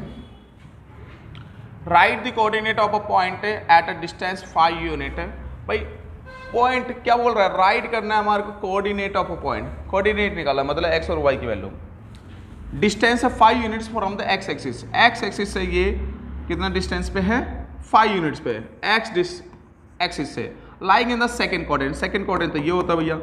write the coordinate of a point at a distance 5 unit. भाई पॉइंट क्या बोल रहा है? राइट करना है हमारे को coordinate of a point, coordinate निकाला मतलब x और y की वैल्यू। डिस्टेंस है 5 units from the x axis, X axis से ये कितना डिस्टेंस पे है? 5 यूनिट्स पे है एक्स एक्सिस से, lying in the second coordinate. Second coordinate तो ये होता है भैया।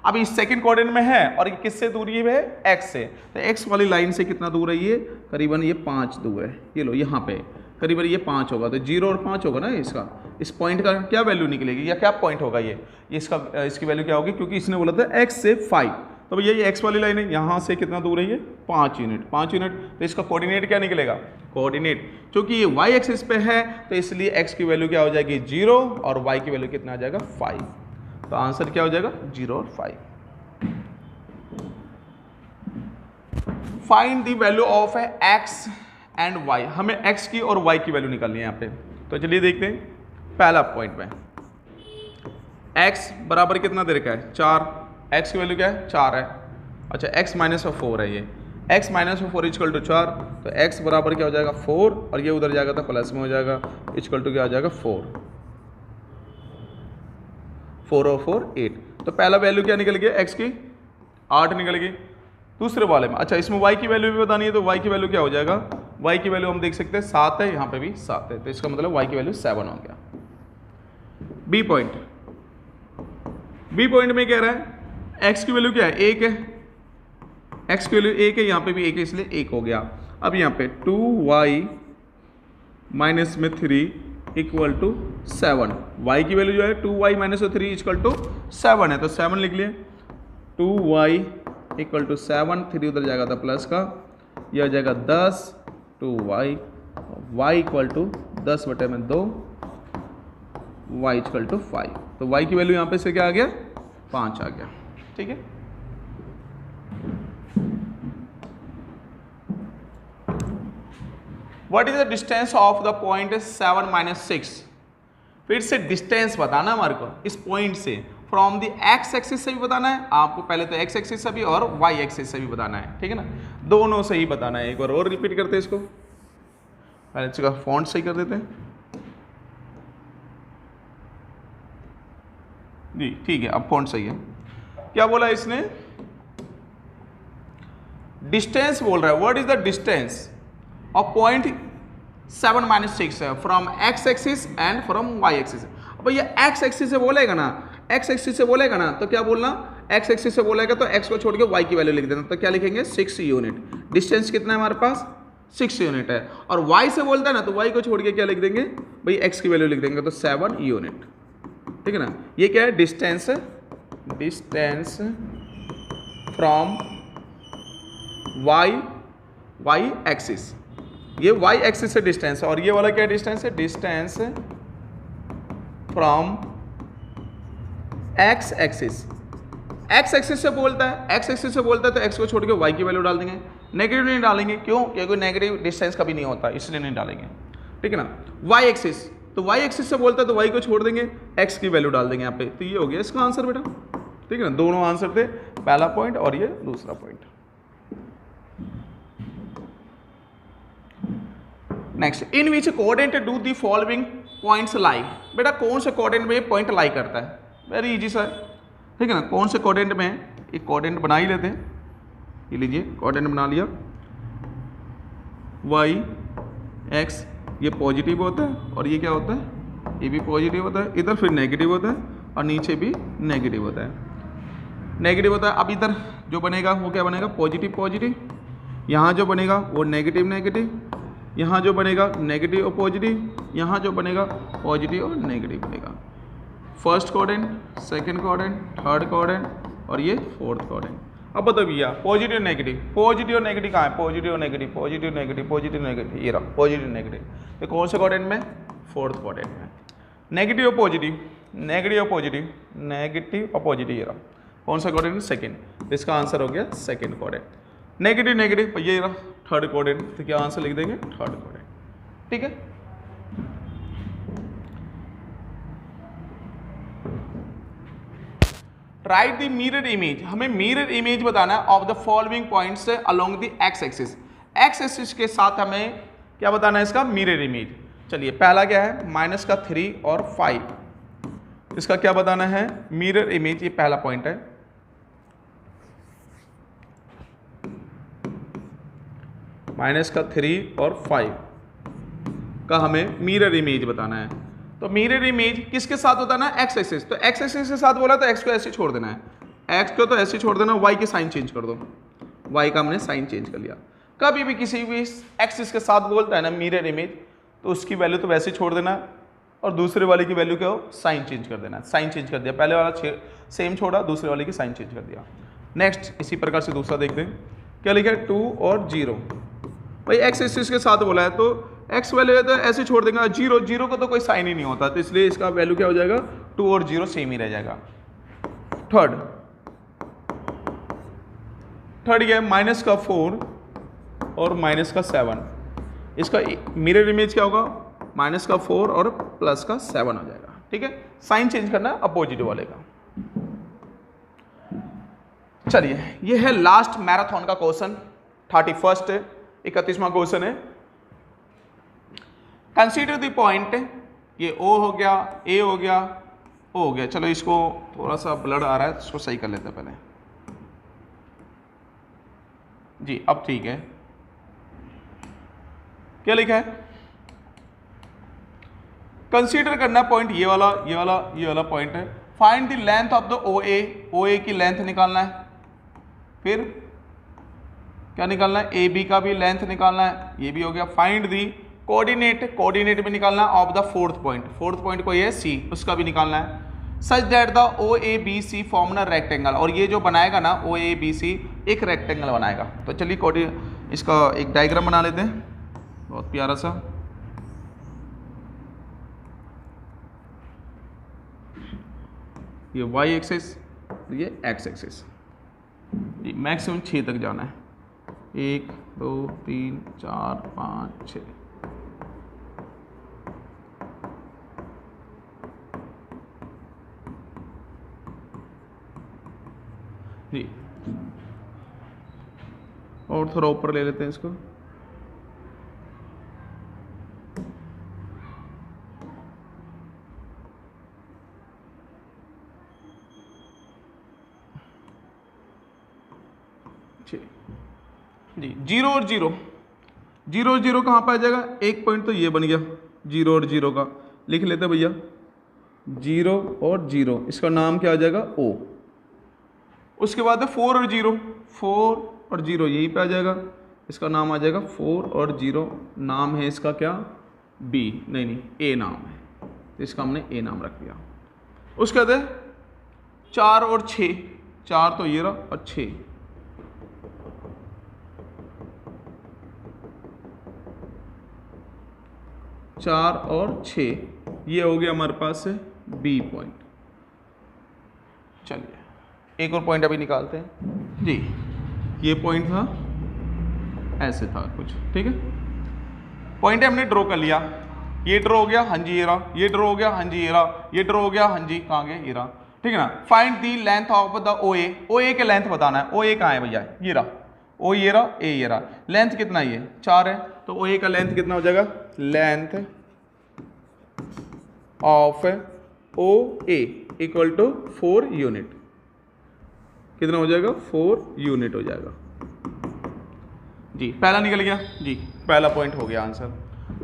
अब इस सेकंड कोऑर्डिनेट में है और ये किससे दूरी है? एक्स से। तो एक्स वाली लाइन से कितना दूर है? ये करीबन ये 5 दूर है। ये लो यहाँ पे करीबन ये 5 होगा, तो 0 और 5 होगा ना इसका। इस पॉइंट का क्या वैल्यू निकलेगी या क्या पॉइंट होगा ये इसका? इसकी वैल्यू क्या होगी? क्योंकि इसने बोला था एक्स से 5, तो भैया ये एक्स वाली लाइन है, यहाँ से कितना दूर है? ये 5 यूनिट, 5 यूनिट। तो इसका कोऑर्डिनेट क्या निकलेगा? कोऑर्डिनेट, क्योंकि ये y एक्सिस पे है तो इसलिए x की वैल्यू क्या हो जाएगी? 0, और y की वैल्यू कितना आ जाएगा? 5। तो आंसर क्या हो जाएगा? 0 और 5। Find the value of x and y। हमें x की और y की वैल्यू निकालनी है यहाँ पे। तो चलिए देखते हैं पहला पॉइंट में, x बराबर कितना दे रखा है? 4। x की वैल्यू क्या है? 4 है। अच्छा, x माइनस 4 है ये, x माइनस 4 इक्वल टू 4, तो x बराबर क्या हो जाएगा? 4, और ये उधर जाएगा तो प्लस में हो जाएगा, इक्वल टू क्या आ जाएगा? 4 और 4 8। तो पहला वैल्यू क्या निकल गया? x की 8 निकल गई। दूसरे वाले में अच्छा इसमें y की वैल्यू भी बतानी है, तो y की वैल्यू क्या हो जाएगा? y की वैल्यू हम देख सकते हैं 7 है, यहाँ पे भी 7 है, तो इसका मतलब y की वैल्यू 7 हो गया। बी पॉइंट में कह रहा है x की वैल्यू क्या है? 1 है, x की वैल्यू 1 है, यहाँ पे भी 1 है, इसलिए 1 हो गया। अब यहाँ पे 2y माइनस में 3 इक्वल टू 7, y की वैल्यू जो है 2y माइनस 3 इक्वल टू 7 है, तो 7 लिख लिए। 2y इक्वल टू 7, 3 उधर जाएगा था प्लस का, यह हो जाएगा 10, 2y, y इक्वल टू 10 बटे में 2, y इक्वल टू 5। तो y की वैल्यू यहाँ पे से क्या आ गया? 5 आ गया। ठीक है, what is the distance of the point 7 minus 6। फिर से डिस्टेंस बताना हमारे को इस पॉइंट से, फ्रॉम द एक्स एक्सिस से भी बताना है आपको, पहले तो एक्स एक्सिस से भी और वाई एक्सिस से भी बताना है। ठीक है ना, दोनों से ही बताना है। एक बार और रिपीट करते हैं इसको, पहले इसका फॉन्ट सही कर देते हैं जी। ठीक है, अब फॉन्ट सही है। क्या बोला इसने? डिस्टेंस बोल रहा है। What is the distance of point 7 minus 6 है from X axis and from Y axis. अब ये एक्स एक्सिस से बोलेगा ना, एक्स एक्सिस से बोलेगा ना, तो क्या बोलना? एक्स एक्सिस से बोलेगा तो एक्स को छोड़ के वाई की वैल्यू लिख देना। तो क्या लिखेंगे? 6 यूनिट। डिस्टेंस कितना है हमारे पास? 6 यूनिट है। और y से बोलता है ना, तो y को छोड़ के क्या लिख देंगे भाई, x की वैल्यू लिख देंगे, तो 7 यूनिट। ठीक है ना, ये क्या है, डिस्टेंस फ्रॉम y एक्सिस, ये y एक्सिस से डिस्टेंस है। और ये वाला क्या डिस्टेंस है, distance from x axis. x axis से बोलता है, x एक्सिस से बोलता है तो x को छोड़ के y की वैल्यू डाल देंगे, नेगेटिव नहीं डालेंगे, क्यों, क्योंकि नेगेटिव डिस्टेंस कभी नहीं होता, इसलिए नहीं डालेंगे। ठीक है ना, y एक्सिस, तो y एक्सिस से बोलता है तो y को छोड़ देंगे, x की वैल्यू डाल देंगे यहाँ पे। तो ये हो गया इसका आंसर बेटा। ठीक है ना, दोनों आंसर थे, पहला पॉइंट और ये दूसरा point. Next, in which coordinate do the following points लाई। बेटा कौन से कोऑर्डिनेट में पॉइंट लाई करता है, वेरी इजी सर। ठीक है ना, कौन से कोऑर्डिनेट में, एक कोऑर्डिनेट बना ही लेते हैं, ये लीजिए कोऑर्डिनेट बना लिया, y x, ये पॉजिटिव होता है और ये क्या होता है, ये भी पॉजिटिव होता है, इधर फिर नेगेटिव होता है और नीचे भी नेगेटिव होता है, नेगेटिव होता है। अब इधर जो बनेगा वो क्या बनेगा, पॉजिटिव पॉजिटिव, यहाँ जो बनेगा वो नेगेटिव नेगेटिव, यहाँ जो बनेगा नेगेटिव और पॉजिटिव, यहाँ जो बनेगा पॉजिटिव और नेगेटिव बनेगा। First coordinate, second coordinate, third coordinate और ये फोर्थ कोऑर्डिनेट। अब बताओ भैया पॉजिटिव नेगेटिव, पॉजिटिव नेगेटिव कहाँ है, positive negative, positive negative, positive negative, ये रहा पॉजिटिव नेगेटिव। तो कौन से कोऑर्डिनेट में, फोर्थ कोऑर्डिनेट में। नेगेटिव और पॉजिटिव, नेगेटिव और पॉजिटिव, नेगेटिव और पॉजिटिव, ये रहा कौन सा कोऑर्डिनेट, सेकंड। इसका आंसर हो गया सेकंड कोऑर्डिनेट। नेगेटिव नेगेटिव, ये रहा थर्ड कोऑर्डिनेट, तो क्या आंसर लिख देंगे, थर्ड कोऑर्डिनेट। ठीक है, राइट द मिरर इमेज, हमें मिरर इमेज बताना है of the following points along the x axis. X axis के साथ हमें क्या बताना है, इसका मिरर इमेज। चलिए पहला क्या है, -3 और 5, इसका क्या बताना है, मिरर इमेज, ये पहला पॉइंट है। -3 और 5 का हमें मिरर इमेज बताना है। तो मिरर इमेज किसके साथ होता है ना, एक्स एक्सिस। तो एक्स एक्सिस के साथ बोला तो एक्स को ऐसे छोड़ देना है, एक्स को तो ऐसे छोड़ देना, वाई के साइन चेंज कर दो, वाई का हमने साइन चेंज कर लिया। कभी भी किसी भी एक्सिस के साथ बोलता है ना मिरर इमेज, तो उसकी वैल्यू तो वैसे छोड़ देना और दूसरे वाले की वैल्यू क्या हो, साइन चेंज कर देना। साइन चेंज कर दिया, पहले वाला सेम छोड़ा, दूसरे वाले की साइन चेंज कर दिया। नेक्स्ट इसी प्रकार से दूसरा देखते हैं, क्या लिखा है, 2 और 0। भाई एक्स एक्सिस के साथ बोला है तो एक्स वैल्यू है तो ऐसे छोड़ देंगे, 0 0 का तो कोई साइन ही नहीं होता, तो इसलिए इसका वैल्यू क्या हो जाएगा, 2 और 0 सेम ही रह जाएगा। थर्ड ये -4 और -7, इसका मिरर इमेज क्या होगा, -4 और +7 हो जाएगा। ठीक है, साइन चेंज करना है अपोजिट वाले का। चलिए ये है लास्ट मैराथन का क्वेश्चन, 31 31वां क्वेश्चन है। कंसीडर द पॉइंट, ये O हो गया, A हो गया, O हो गया। चलो इसको थोड़ा सा ब्लड आ रहा है, इसको सही कर लेते हैं पहले जी। अब ठीक है, क्या लिखा है, कंसीडर करना पॉइंट, ये वाला पॉइंट है। Find the length of the OA की लेंथ निकालना है, फिर क्या निकालना है, AB का भी लेंथ निकालना है, ये भी हो गया। फाइंड दी कोऑर्डिनेट भी निकालना है ऑफ द फोर्थ पॉइंट को ये C, उसका भी निकालना है। Such that the OABC form न रेक्टेंगल, और ये जो बनाएगा ना OABC एक रेक्टेंगल बनाएगा। तो चलिए इसका एक डायग्राम बना लेते हैं, बहुत प्यारा सा। ये Y एक्सिस, ये X एक्सिस, मैक्सिमम 6 तक जाना है, 1 2 3 4 5 6। जी और थोड़ा ऊपर ले लेते हैं इसको। जी 0 और 0 कहाँ पर आ जाएगा, एक पॉइंट तो ये बन गया 0 और 0 का, लिख लेते भैया 0 और 0, इसका नाम क्या आ जाएगा O। उसके बाद है 4 और 0 यहीं पे आ जाएगा, इसका नाम आ जाएगा 4 और 0, नाम है इसका क्या, बी, नहीं ए नाम है, तो इसका हमने ए नाम रख दिया। उसके बाद 4 और 6, 4 तो ये रहा और 6, 4 और 6 ये हो गया हमारे पास बी पॉइंट। चलिए एक और पॉइंट अभी निकालते हैं जी। ये पॉइंट था, ऐसे था कुछ, ठीक है। पॉइंट हमने ड्रॉ कर लिया, ये ड्रॉ हो गया, हाँ जी ये रहा, ये ड्रॉ हो गया, हाँ जी ये रहा, ये ड्रॉ हो गया, हाँ जी कहाँ गया, ये रहा, ठीक है ना। Find the length of the O A, O A के लेंथ बताना है। ओ ए कहाँ है भैया, ये रहा, ओ ये रहा, ए ये रहा। लेंथ कितना ये 4 है, तो ओ ए का लेंथ कितना हो जाएगा, length of O A equal to 4 unit, कितना हो जाएगा, 4 यूनिट हो जाएगा जी। पहला निकल गया जी, पहला पॉइंट हो गया आंसर।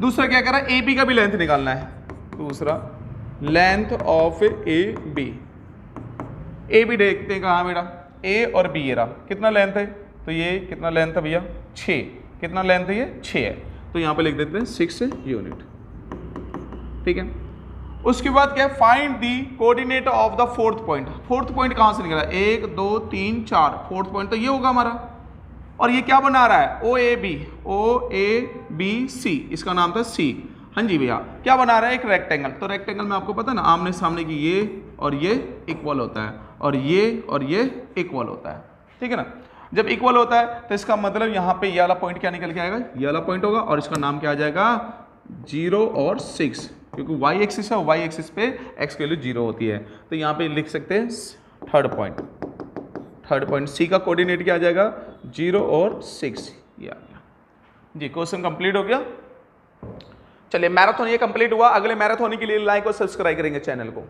दूसरा क्या करा, ए बी का भी लेंथ निकालना है। दूसरा length of A B, A B देखते हैं कहाँ मेरा, ए और बी ये रहा, कितना लेंथ है, तो ये कितना लेंथ है भैया 6, कितना लेंथ है ये 6 है, तो यहाँ पे लिख देते हैं 6 यूनिट, ठीक है। उसके बाद क्या है, find the coordinate of the fourth point. Fourth point कहाँ से निकला, 1 2 3 4, फोर्थ पॉइंट तो ये होगा हमारा। और ये क्या बना रहा है, ओ A B, O A B सी, इसका नाम था सी, हाँ जी भैया। क्या बना रहा है, एक रेक्टेंगल। तो रेक्टेंगल में आपको पता है ना, आमने सामने की ये और ये इक्वल होता है, और ये इक्वल होता है, ठीक है ना। जब इक्वल होता है तो इसका मतलब यहाँ पे ये वाला पॉइंट क्या निकल के आएगा, ये वाला पॉइंट होगा, और इसका नाम क्या आ जाएगा 0 और 6, क्योंकि वाई एक्सिस है, वाई एक्सिस पे एक्स की वैल्यू 0 होती है। तो यहाँ पे लिख सकते हैं थर्ड पॉइंट सी का कोऑर्डिनेट क्या आ जाएगा 0 और 6, ये आ गया जी। क्वेश्चन कंप्लीट हो गया। चलिए मैराथन ये कंप्लीट हुआ। अगले मैराथन के लिए लाइक और सब्सक्राइब करेंगे चैनल को।